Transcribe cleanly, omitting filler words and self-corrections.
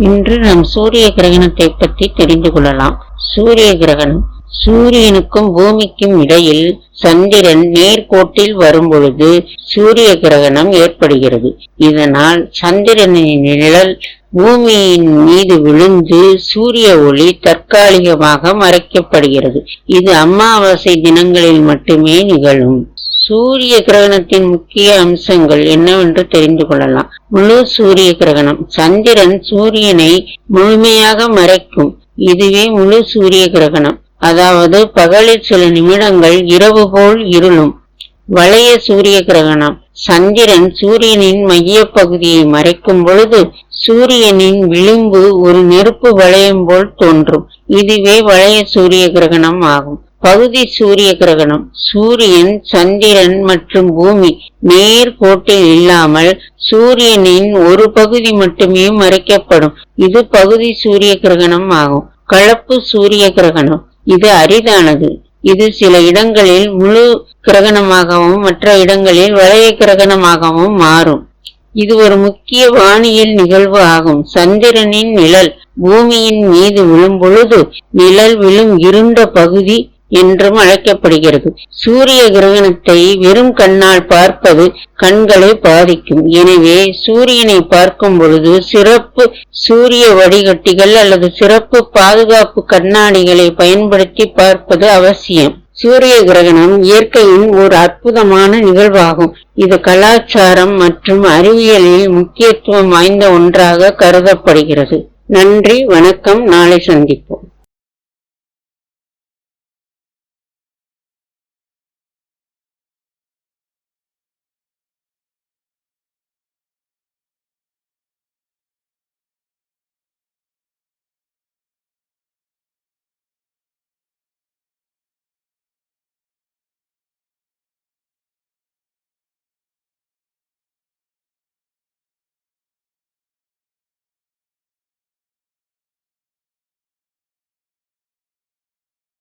இன்று நாம் சூரிய கிரகணத்தை பற்றி தெரிந்து கொள்ளலாம். சூரிய கிரகணம் சூரியனுக்கும் பூமிக்கும் இடையில் சந்திரன் நேர்கோட்டில் வரும் பொழுது சூரிய கிரகணம் ஏற்படுகிறது. இதனால் சந்திரனின் நிழல் பூமியின் மீது விழுந்து சூரிய ஒளி தற்காலிகமாக மறைக்கப்படுகிறது. இது அமாவாசை தினங்களில் மட்டுமே நிகழும். சூரிய கிரகணத்தின் முக்கிய அம்சங்கள் என்னவென்று தெரிந்து கொள்ளலாம். முழு சூரிய கிரகணம் சந்திரன் சூரியனை முழுமையாக மறைக்கும். இதுவே முழு சூரிய கிரகணம். அதாவது பகலில் சில நிமிடங்கள் இரவு போல் இருளும். வளைய சூரிய கிரகணம் சந்திரன் சூரியனின் மைய பகுதியை மறைக்கும் பொழுது சூரியனின் விளிம்பு ஒரு நெருப்பு வளையம் போல் தோன்றும். இதுவே வளைய சூரிய கிரகணம் ஆகும். பகுதி சூரிய கிரகணம் சூரியன் சந்திரன் மற்றும் பூமி நேர் கோட்டில் இல்லாமல் சூரியனின் ஒரு பகுதி மட்டுமே மறைக்கப்படும். இது பகுதி சூரிய கிரகணம் ஆகும். கலப்பு சூரிய கிரகணம் இது அரிதானது. இது சில இடங்களில் முழு கிரகணமாகவும் மற்ற இடங்களில் வளைய கிரகணமாகவும் மாறும். இது ஒரு முக்கிய வானியல் நிகழ்வு ஆகும். சந்திரனின் நிழல் பூமியின் மீது விழும் பொழுது நிழல் விழும் இருண்ட பகுதி என்றும் அழைக்கப்படுகிறது. சூரிய கிரகணத்தை வெறும் கண்ணால் பார்ப்பது கண்களை பாதிக்கும். எனவே சூரியனை பார்க்கும் பொழுது சிறப்பு சூரிய வடிகட்டிகள் அல்லது சிறப்பு பாதுகாப்பு கண்ணாடிகளை பயன்படுத்தி பார்ப்பது அவசியம். சூரிய கிரகணம் இயற்கையின் ஒரு அற்புதமான நிகழ்வாகும். இது கலாச்சாரம் மற்றும் அறிவியலில் முக்கியத்துவம் வாய்ந்த ஒன்றாக கருதப்படுகிறது. நன்றி, வணக்கம். நாளை சந்திப்போம்.